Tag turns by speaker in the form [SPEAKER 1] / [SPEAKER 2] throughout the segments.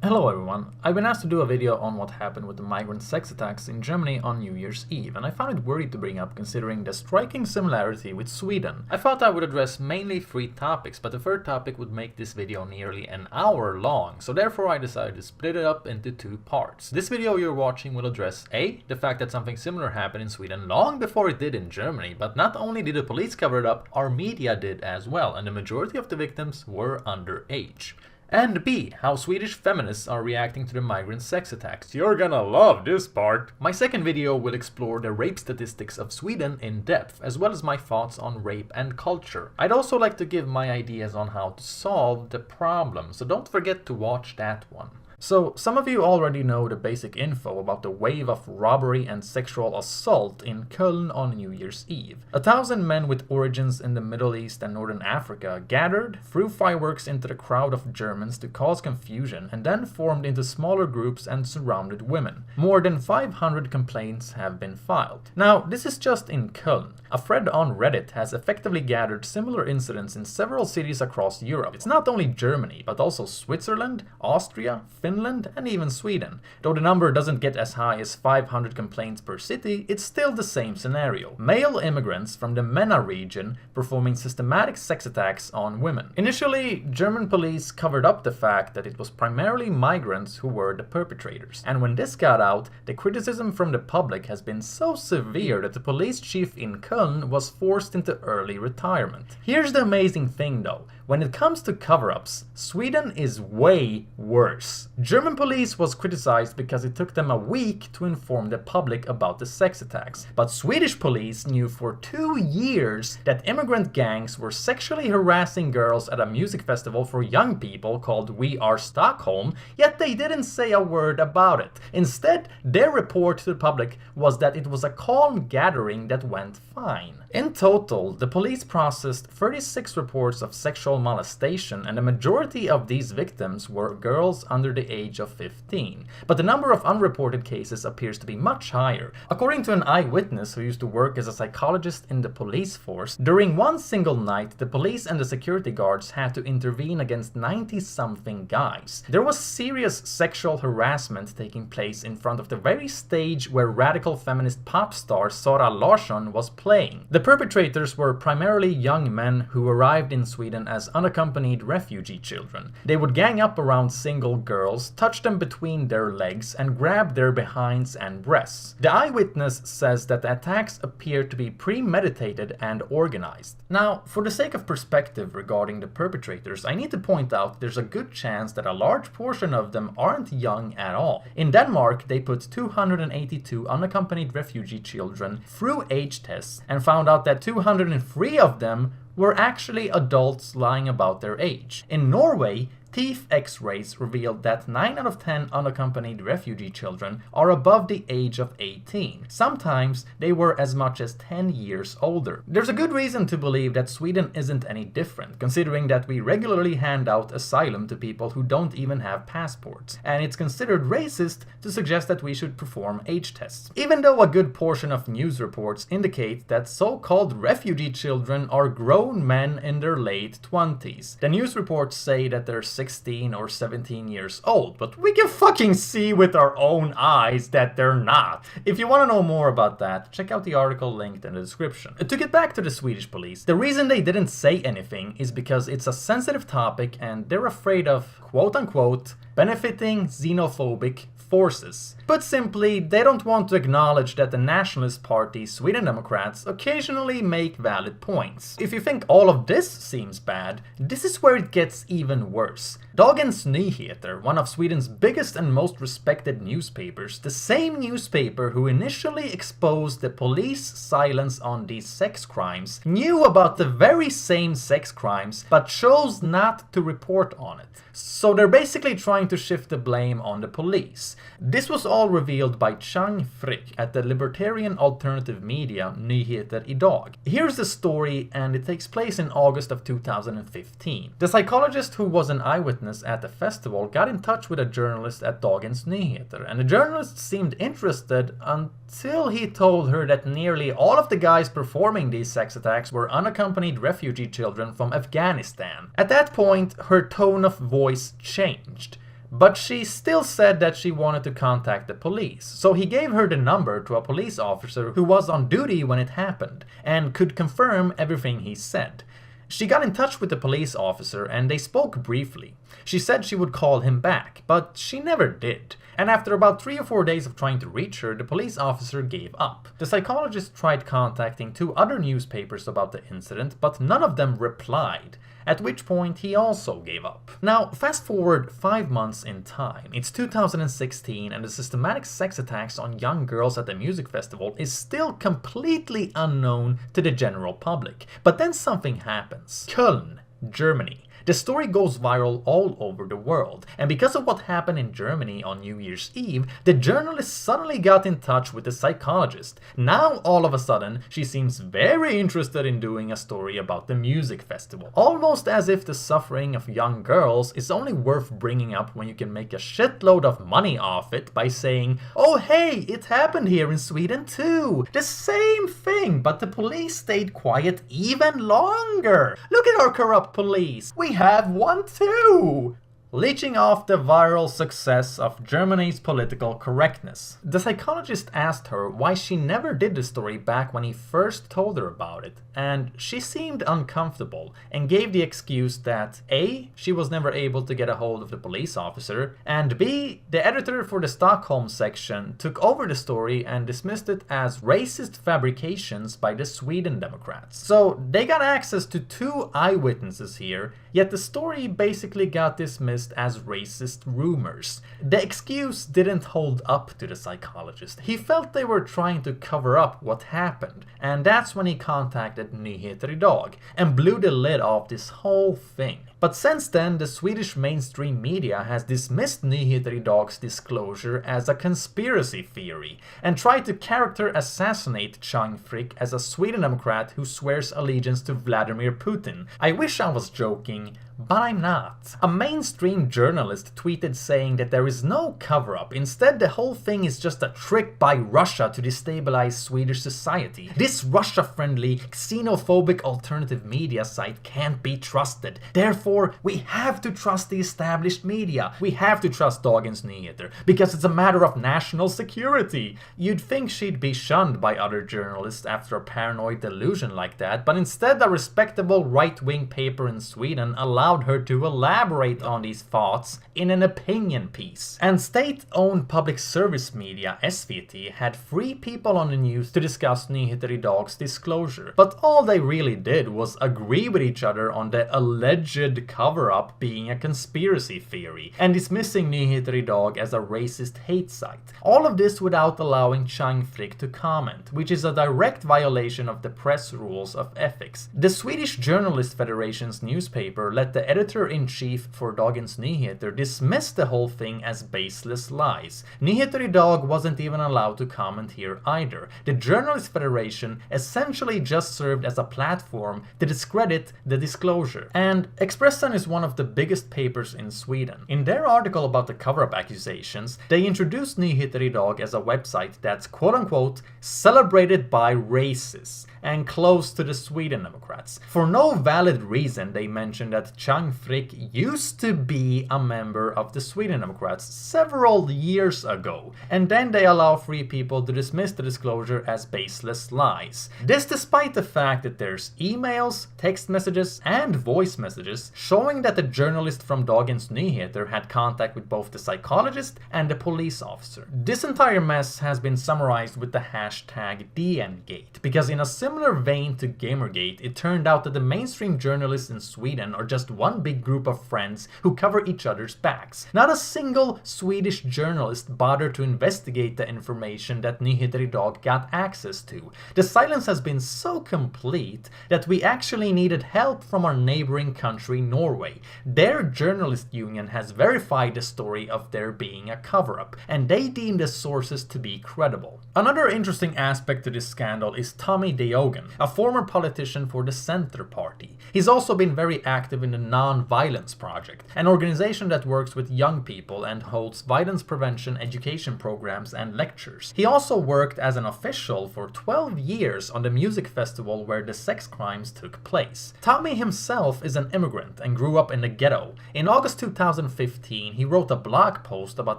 [SPEAKER 1] Hello everyone, I've been asked to do a video on what happened with the migrant sex attacks in Germany on New Year's Eve, and I found it worthy to bring up considering the striking similarity with Sweden. I thought I would address mainly 3 topics, but the third topic would make this video nearly an hour long, so therefore I decided to split it up into 2 parts. This video you're watching will address A, the fact that something similar happened in Sweden long before it did in Germany, but not only did the police cover it up, our media did as well, and the majority of the victims were underage. And B, how Swedish feminists are reacting to the migrant sex attacks. You're gonna love this part! My second video will explore the rape statistics of Sweden in depth, as well as my thoughts on rape and culture. I'd also like to give my ideas on how to solve the problem, so don't forget to watch that one. So, some of you already know the basic info about the wave of robbery and sexual assault in Köln on New Year's Eve. 1,000 men with origins in the Middle East and Northern Africa gathered, threw fireworks into the crowd of Germans to cause confusion, and then formed into smaller groups and surrounded women. More than 500 complaints have been filed. Now, this is just in Köln. A thread on Reddit has effectively gathered similar incidents in several cities across Europe. It's not only Germany, but also Switzerland, Austria, Finland, and even Sweden. Though the number doesn't get as high as 500 complaints per city, it's still the same scenario. Male immigrants from the MENA region performing systematic sex attacks on women. Initially, German police covered up the fact that it was primarily migrants who were the perpetrators. And when this got out, the criticism from the public has been so severe that the police chief in Köln was forced into early retirement. Here's the amazing thing though. When it comes to cover-ups, Sweden is way worse. German police was criticized because it took them a week to inform the public about the sex attacks. But Swedish police knew for 2 years that immigrant gangs were sexually harassing girls at a music festival for young people called We Are Stockholm, yet they didn't say a word about it. Instead, their report to the public was that it was a calm gathering that went fine. In total, the police processed 36 reports of sexual molestation, and the majority of these victims were girls under the age of 15. But the number of unreported cases appears to be much higher. According to an eyewitness who used to work as a psychologist in the police force, during one single night, the police and the security guards had to intervene against 90-something guys. There was serious sexual harassment taking place in front of the very stage where radical feminist pop star Sara Larsson was playing. The perpetrators were primarily young men who arrived in Sweden as unaccompanied refugee children. They would gang up around single girls, touch them between their legs, and grab their behinds and breasts. The eyewitness says that the attacks appeared to be premeditated and organized. Now, for the sake of perspective regarding the perpetrators, I need to point out there's a good chance that a large portion of them aren't young at all. In Denmark, they put 282 unaccompanied refugee children through age tests and found out that 203 of them were actually adults lying about their age. In Norway, teeth x-rays revealed that 9 out of 10 unaccompanied refugee children are above the age of 18. Sometimes they were as much as 10 years older. There's a good reason to believe that Sweden isn't any different, considering that we regularly hand out asylum to people who don't even have passports, and it's considered racist to suggest that we should perform age tests. Even though a good portion of news reports indicate that so-called refugee children are grown men in their late 20s. The news reports say that they're 16 or 17 years old, but we can fucking see with our own eyes that they're not. If you want to know more about that, check out the article linked in the description. To get back to the Swedish police, the reason they didn't say anything is because it's a sensitive topic and they're afraid of, quote-unquote, benefiting xenophobic forces. Put simply, they don't want to acknowledge that the nationalist party, Sweden Democrats, occasionally make valid points. If you think all of this seems bad, this is where it gets even worse. Dagens Nyheter, one of Sweden's biggest and most respected newspapers, the same newspaper who initially exposed the police silence on these sex crimes, knew about the very same sex crimes but chose not to report on it. So they're basically trying to shift the blame on the police. This was all revealed by Chang Frick at the libertarian alternative media Nyheter Idag. Here's the story, and it takes place in August of 2015. The psychologist who was an eyewitness at the festival got in touch with a journalist at Dagens Nyheter, and the journalist seemed interested until he told her that nearly all of the guys performing these sex attacks were unaccompanied refugee children from Afghanistan. At that point, her tone of voice changed. but she still said that she wanted to contact the police. So he gave her the number to a police officer who was on duty when it happened and could confirm everything he said. She got in touch with the police officer and they spoke briefly. She said she would call him back, but she never did. And after about 3 or 4 days of trying to reach her, the police officer gave up. The psychologist tried contacting 2 other newspapers about the incident, but none of them replied. At which point he also gave up. Now, fast forward 5 months in time. It's 2016 and the systematic sex attacks on young girls at the music festival is still completely unknown to the general public. But then something happens. Köln, Germany. The story goes viral all over the world, and because of what happened in Germany on New Year's Eve, the journalist suddenly got in touch with the psychologist. Now, all of a sudden, she seems very interested in doing a story about the music festival. Almost as if the suffering of young girls is only worth bringing up when you can make a shitload of money off it by saying, "Oh hey, it happened here in Sweden too! The same thing, but the police stayed quiet even longer! Look at our corrupt police! We have one too!" Leeching off the viral success of Germany's political correctness. The psychologist asked her why she never did the story back when he first told her about it, and she seemed uncomfortable and gave the excuse that A, she was never able to get a hold of the police officer, and B, the editor for the Stockholm section took over the story and dismissed it as racist fabrications by the Sweden Democrats. So they got access to 2 eyewitnesses here, yet the story basically got dismissed as racist rumors. The excuse didn't hold up to the psychologist. He felt they were trying to cover up what happened, and that's when he contacted Nyheter Idag and blew the lid off this whole thing. But since then, the Swedish mainstream media has dismissed Nyheter Idag's disclosure as a conspiracy theory and tried to character assassinate Chang Frick as a Sweden Democrat who swears allegiance to Vladimir Putin. I wish I was joking, but I'm not. A mainstream journalist tweeted saying that there is no cover-up. Instead, the whole thing is just a trick by Russia to destabilize Swedish society. This Russia-friendly, xenophobic alternative media site can't be trusted. Therefore, we have to trust the established media. We have to trust Dagens Nyheter, because it's a matter of national security. You'd think she'd be shunned by other journalists after a paranoid delusion like that, but instead a respectable right-wing paper in Sweden allowed her to elaborate on these thoughts in an opinion piece. And state-owned public service media, SVT, had 3 people on the news to discuss Nyheter Idag's disclosure. But all they really did was agree with each other on the alleged cover-up being a conspiracy theory, and dismissing Nyheter Idag as a racist hate site. All of this without allowing Chang Frick to comment, which is a direct violation of the press rules of ethics. The Swedish Journalist Federation's newspaper let the editor-in-chief for Dagens Nyheter dismiss the whole thing as baseless lies. Nyheter Idag wasn't even allowed to comment here either. The Journalist Federation essentially just served as a platform to discredit the disclosure. And Expressen is one of the biggest papers in Sweden. In their article about the cover-up accusations, they introduced Nyheter Idag as a website that's quote-unquote celebrated by racists and close to the Sweden Democrats. For no valid reason, they mentioned that Chang Frick used to be a member of the Sweden Democrats several years ago, and then they allow 3 people to dismiss the disclosure as baseless lies. This despite the fact that there's emails, text messages, and voice messages showing that the journalist from Dagens Nyheter had contact with both the psychologist and the police officer. This entire mess has been summarized with the hashtag DNGate, because in a similar vein to Gamergate, it turned out that the mainstream journalists in Sweden are just one big group of friends who cover each other's backs. Not a single Swedish journalist bothered to investigate the information that Nyheter Idag got access to. The silence has been so complete that we actually needed help from our neighboring country, Norway. Their journalist union has verified the story of there being a cover-up, and they deem the sources to be credible. Another interesting aspect to this scandal is Tommy Deo Diogen, a former politician for the Center Party. He's also been very active in the Non-Violence Project, an organization that works with young people and holds violence prevention education programs and lectures. He also worked as an official for 12 years on the music festival where the sex crimes took place. Tommy himself is an immigrant and grew up in the ghetto. In August 2015, he wrote a blog post about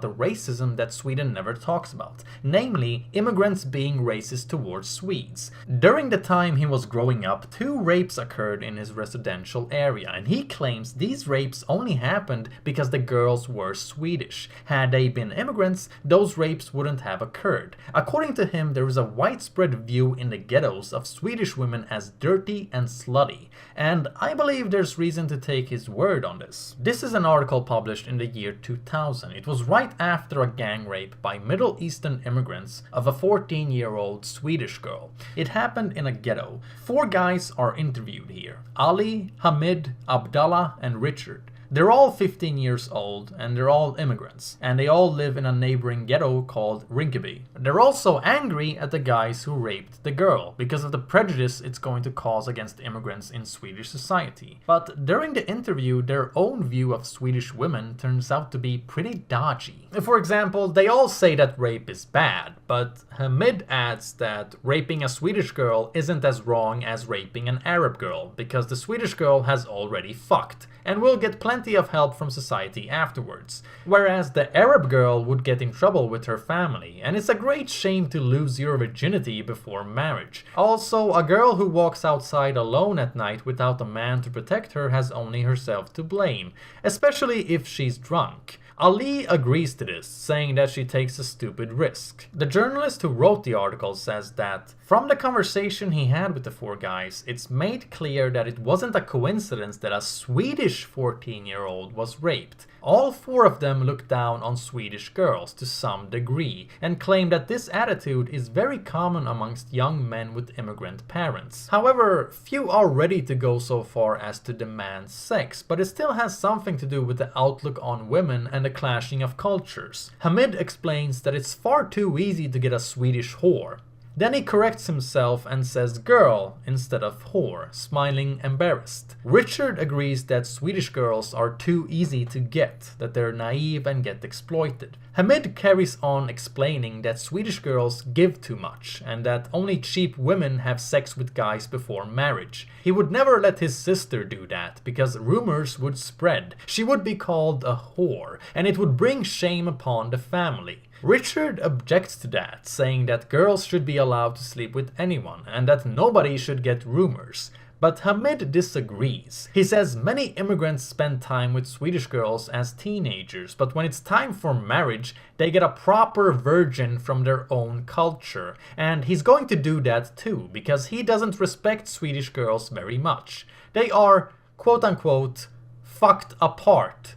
[SPEAKER 1] the racism that Sweden never talks about, namely immigrants being racist towards Swedes. During the time he was growing up, 2 rapes occurred in his residential area, and he claims these rapes only happened because the girls were Swedish. Had they been immigrants, those rapes wouldn't have occurred. According to him, there is a widespread view in the ghettos of Swedish women as dirty and slutty, and I believe there's reason to take his word on this. This is an article published in the year 2000. It was right after a gang rape by Middle Eastern immigrants of a 14-year-old Swedish girl. It happened in a ghetto. 4 guys are interviewed here: Ali, Hamid, Abdallah, and Richard. They're all 15 years old and they're all immigrants, and they all live in a neighboring ghetto called Rinkeby. They're also angry at the guys who raped the girl because of the prejudice it's going to cause against immigrants in Swedish society. But during the interview, their own view of Swedish women turns out to be pretty dodgy. For example, they all say that rape is bad, but Hamid adds that raping a Swedish girl isn't as wrong as raping an Arab girl because the Swedish girl has already fucked and will get plenty of help from society afterwards, whereas the Arab girl would get in trouble with her family, and it's a great shame to lose your virginity before marriage. Also, a girl who walks outside alone at night without a man to protect her has only herself to blame, especially if she's drunk. Ali agrees to this, saying that she takes a stupid risk. The journalist who wrote the article says that from the conversation he had with the 4 guys, it's made clear that it wasn't a coincidence that a Swedish 14-year-old was raped. All 4 of them look down on Swedish girls to some degree and claim that this attitude is very common amongst young men with immigrant parents. However, few are ready to go so far as to demand sex, but it still has something to do with the outlook on women and the clashing of cultures. Hamid explains that it's far too easy to get a Swedish whore. Then he corrects himself and says girl instead of whore, smiling embarrassed. Richard agrees that Swedish girls are too easy to get, that they're naive and get exploited. Hamid carries on explaining that Swedish girls give too much and that only cheap women have sex with guys before marriage. He would never let his sister do that because rumors would spread. She would be called a whore and it would bring shame upon the family. Richard objects to that, saying that girls should be allowed to sleep with anyone and that nobody should get rumors. But Hamid disagrees. He says many immigrants spend time with Swedish girls as teenagers, but when it's time for marriage, they get a proper virgin from their own culture. And he's going to do that too, because he doesn't respect Swedish girls very much. They are, quote unquote, fucked apart.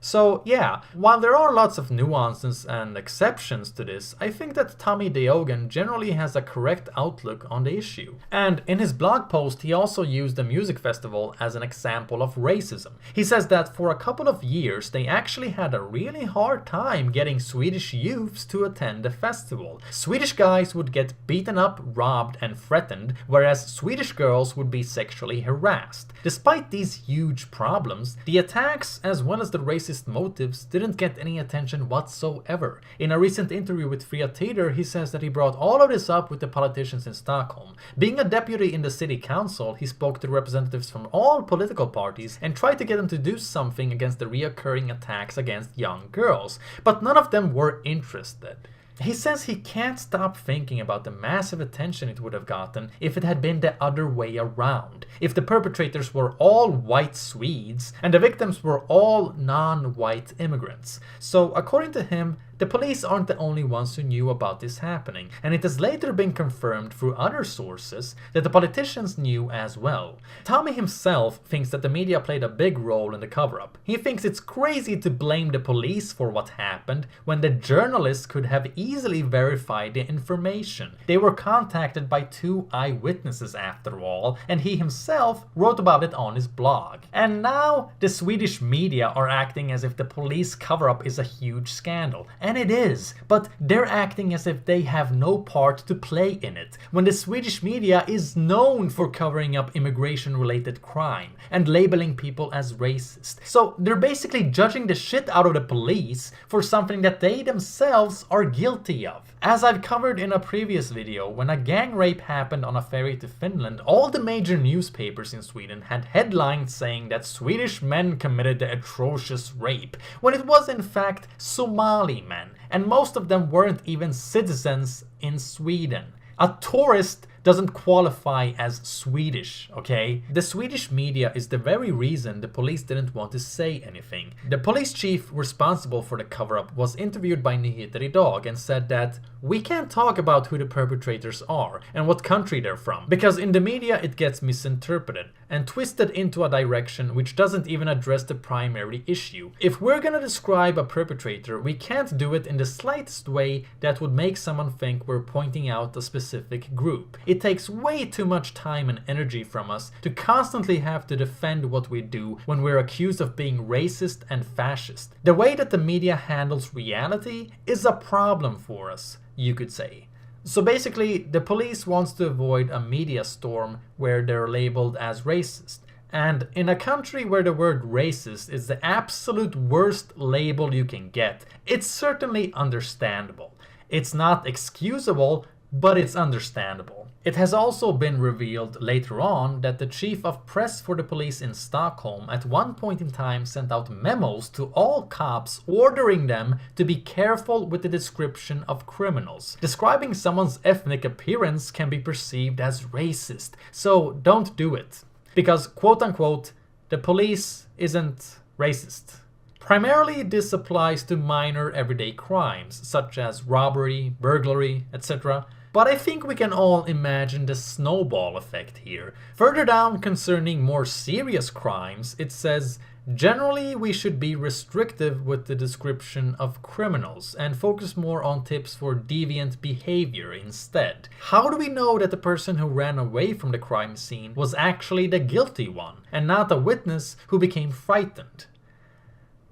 [SPEAKER 1] So yeah, while there are lots of nuances and exceptions to this, I think that Tommy Diogen generally has a correct outlook on the issue. And in his blog post, he also used the music festival as an example of racism. He says that for a couple of years, they actually had a really hard time getting Swedish youths to attend the festival. Swedish guys would get beaten up, robbed, and threatened, whereas Swedish girls would be sexually harassed. Despite these huge problems, the attacks as well as the racist motives didn't get any attention whatsoever. In a recent interview with Fria Tider, he says that he brought all of this up with the politicians in Stockholm. Being a deputy in the city council, he spoke to representatives from all political parties and tried to get them to do something against the reoccurring attacks against young girls, but none of them were interested. He says he can't stop thinking about the massive attention it would have gotten if it had been the other way around. If the perpetrators were all white Swedes and the victims were all non-white immigrants. So according to him, the police aren't the only ones who knew about this happening, and it has later been confirmed through other sources that the politicians knew as well. Tommy himself thinks that the media played a big role in the cover-up. He thinks it's crazy to blame the police for what happened when the journalists could have easily verified the information. They were contacted by 2 eyewitnesses after all, and he himself wrote about it on his blog. And now the Swedish media are acting as if the police cover-up is a huge scandal. and it is, but they're acting as if they have no part to play in it, when the Swedish media is known for covering up immigration-related crime and labeling people as racist. So they're basically judging the shit out of the police for something that they themselves are guilty of. As I've covered in a previous video, when a gang rape happened on a ferry to Finland, all the major newspapers in Sweden had headlines saying that Swedish men committed the atrocious rape, when it was in fact Somali men, and most of them weren't even citizens in Sweden. A tourist doesn't qualify as Swedish, okay? The Swedish media is the very reason the police didn't want to say anything. The police chief responsible for the cover-up was interviewed by Nyheter Idag and said that we can't talk about who the perpetrators are and what country they're from, because in the media it gets misinterpreted and twisted into a direction which doesn't even address the primary issue. If we're gonna describe a perpetrator, we can't do it in the slightest way that would make someone think we're pointing out a specific group. It takes way too much time and energy from us to constantly have to defend what we do when we're accused of being racist and fascist. The way that the media handles reality is a problem for us, you could say. So basically, the police wants to avoid a media storm where they're labeled as racist. And in a country where the word racist is the absolute worst label you can get, it's certainly understandable. It's not excusable, but it's understandable. It has also been revealed later on that the chief of press for the police in Stockholm at one point in time sent out memos to all cops ordering them to be careful with the description of criminals. Describing someone's ethnic appearance can be perceived as racist, so don't do it. Because, quote unquote, the police isn't racist. Primarily, this applies to minor everyday crimes, such as robbery, burglary, etc. But I think we can all imagine the snowball effect here. Further down, concerning more serious crimes, it says, generally we should be restrictive with the description of criminals and focus more on tips for deviant behavior instead. How do we know that the person who ran away from the crime scene was actually the guilty one and not a witness who became frightened?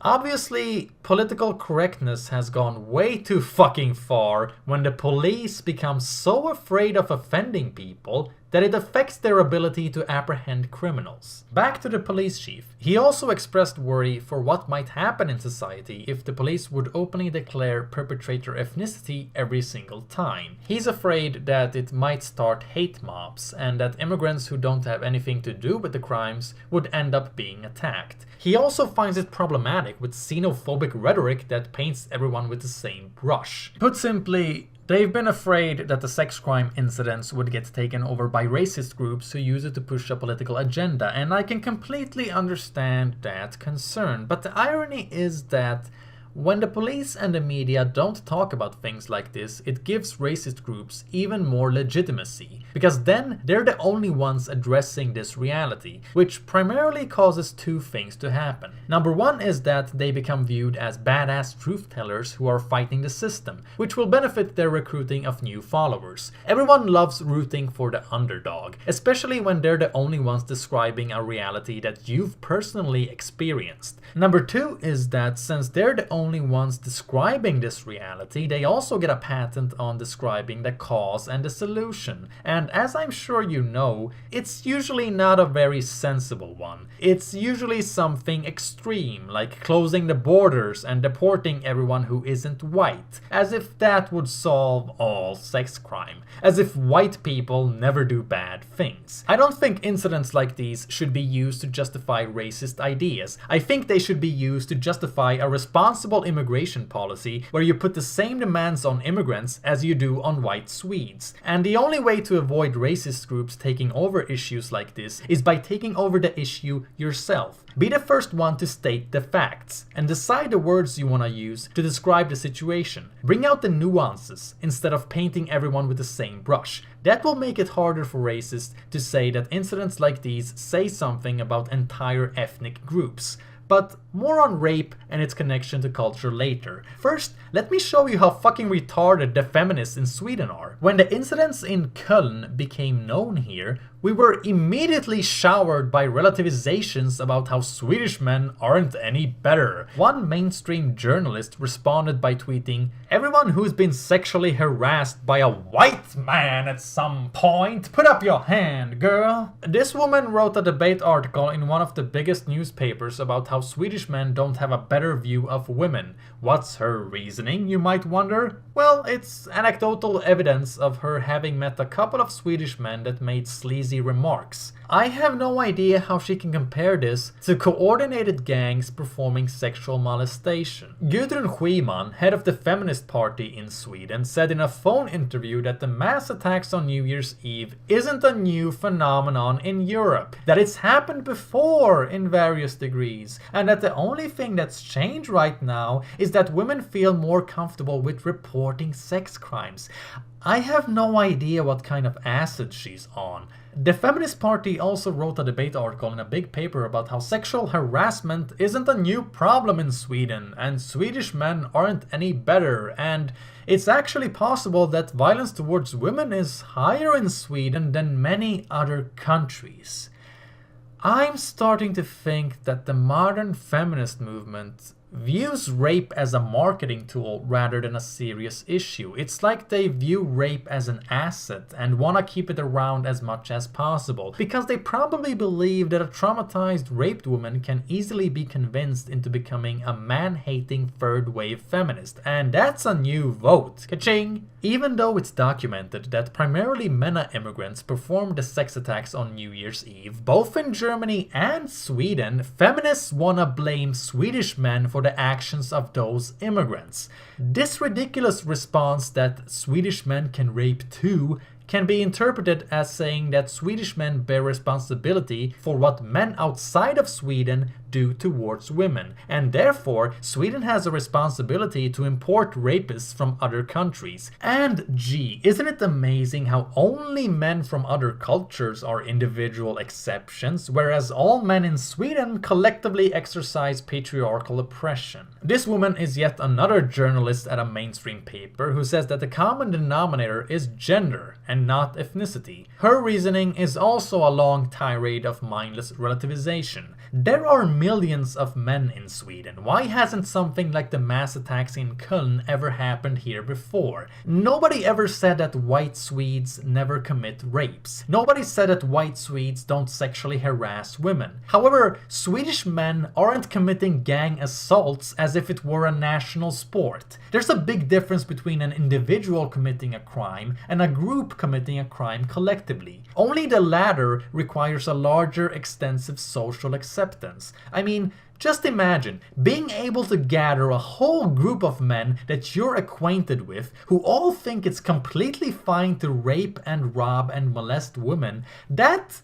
[SPEAKER 1] Obviously, political correctness has gone way too fucking far when the police become so afraid of offending people that it affects their ability to apprehend criminals. Back to the police chief. He also expressed worry for what might happen in society if the police would openly declare perpetrator ethnicity every single time. He's afraid that it might start hate mobs and that immigrants who don't have anything to do with the crimes would end up being attacked. He also finds it problematic with xenophobic rhetoric that paints everyone with the same brush. Put simply, they've been afraid that the sex crime incidents would get taken over by racist groups who use it to push a political agenda, and I can completely understand that concern. But the irony is that when the police and the media don't talk about things like this, it gives racist groups even more legitimacy, because then they're the only ones addressing this reality, which primarily causes two things to happen. Number one is that they become viewed as badass truth tellers who are fighting the system, which will benefit their recruiting of new followers. Everyone loves rooting for the underdog, especially when they're the only ones describing a reality that you've personally experienced. Number two is that since they're the only ones describing this reality, they also get a patent on describing the cause and the solution. And as I'm sure you know, it's usually not a very sensible one. It's usually something extreme, like closing the borders and deporting everyone who isn't white, as if that would solve all sex crime, as if white people never do bad things. I don't think incidents like these should be used to justify racist ideas. I think they should be used to justify a responsible immigration policy where you put the same demands on immigrants as you do on white Swedes. And the only way to avoid racist groups taking over issues like this is by taking over the issue yourself. Be the first one to state the facts and decide the words you want to use to describe the situation. Bring out the nuances instead of painting everyone with the same brush. That will make it harder for racists to say that incidents like these say something about entire ethnic groups. but more on rape and its connection to culture later. First, let me show you how fucking retarded the feminists in Sweden are. When the incidents in Köln became known here, we were immediately showered by relativizations about how Swedish men aren't any better. One mainstream journalist responded by tweeting, "Everyone who's been sexually harassed by a white man at some point, put up your hand, girl." This woman wrote a debate article in one of the biggest newspapers about how Swedish men don't have a better view of women. What's her reasoning, you might wonder? Well, it's anecdotal evidence of her having met a couple of Swedish men that made sleazy remarks. I have no idea how she can compare this to coordinated gangs performing sexual molestation. Gudrun Schyman, head of the Feminist Party in Sweden, said in a phone interview that the mass attacks on New Year's Eve isn't a new phenomenon in Europe, that it's happened before in various degrees, and that the only thing that's changed right now is that women feel more comfortable with reporting sex crimes. I have no idea what kind of acid she's on. The Feminist Party also wrote a debate article in a big paper about how sexual harassment isn't a new problem in Sweden, and Swedish men aren't any better, and it's actually possible that violence towards women is higher in Sweden than many other countries. I'm starting to think that the modern feminist movement views rape as a marketing tool rather than a serious issue. It's like they view rape as an asset and want to keep it around as much as possible, because they probably believe that a traumatized raped woman can easily be convinced into becoming a man-hating third-wave feminist, and that's a new vote. Ka-ching! Even though it's documented that primarily MENA immigrants performed the sex attacks on New Year's Eve, both in Germany and Sweden, feminists wanna blame Swedish men for the actions of those immigrants. This ridiculous response that Swedish men can rape too can be interpreted as saying that Swedish men bear responsibility for what men outside of Sweden do towards women, and therefore Sweden has a responsibility to import rapists from other countries. And gee, isn't it amazing how only men from other cultures are individual exceptions, whereas all men in Sweden collectively exercise patriarchal oppression? This woman is yet another journalist at a mainstream paper who says that the common denominator is gender and not ethnicity. Her reasoning is also a long tirade of mindless relativization. There are millions of men in Sweden. Why hasn't something like the mass attacks in Köln ever happened here before? Nobody ever said that white Swedes never commit rapes. Nobody said that white Swedes don't sexually harass women. However, Swedish men aren't committing gang assaults as if it were a national sport. There's a big difference between an individual committing a crime and a group committing a crime collectively. Only the latter requires a larger, extensive social acceptance. I mean, just imagine being able to gather a whole group of men that you're acquainted with who all think it's completely fine to rape and rob and molest women. That's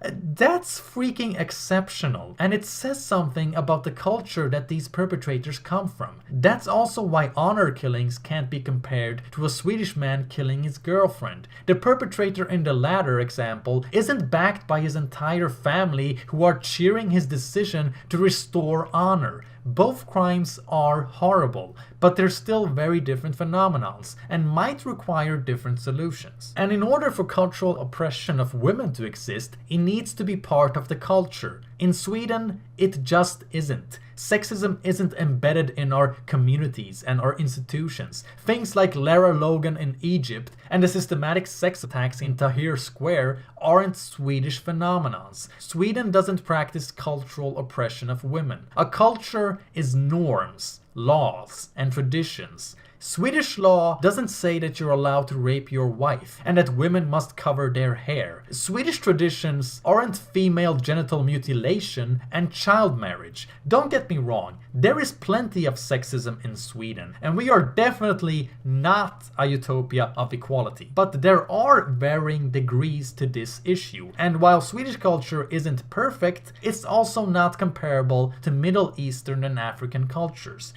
[SPEAKER 1] freaking exceptional, and it says something about the culture that these perpetrators come from. That's also why honor killings can't be compared to a Swedish man killing his girlfriend. The perpetrator in the latter example isn't backed by his entire family who are cheering his decision to restore honor. Both crimes are horrible, but they're still very different phenomenons and might require different solutions. And in order for cultural oppression of women to exist, it needs to be part of the culture. In Sweden, it just isn't. Sexism isn't embedded in our communities and our institutions. Things like Lara Logan in Egypt and the systematic sex attacks in Tahrir Square aren't Swedish phenomenons. Sweden doesn't practice cultural oppression of women. A culture is norms, laws, and traditions. Swedish law doesn't say that you're allowed to rape your wife and that women must cover their hair. Swedish traditions aren't female genital mutilation and child marriage. Don't get me wrong, there is plenty of sexism in Sweden, and we are definitely not a utopia of equality. But there are varying degrees to this issue, and while Swedish culture isn't perfect, it's also not comparable to Middle Eastern and African cultures.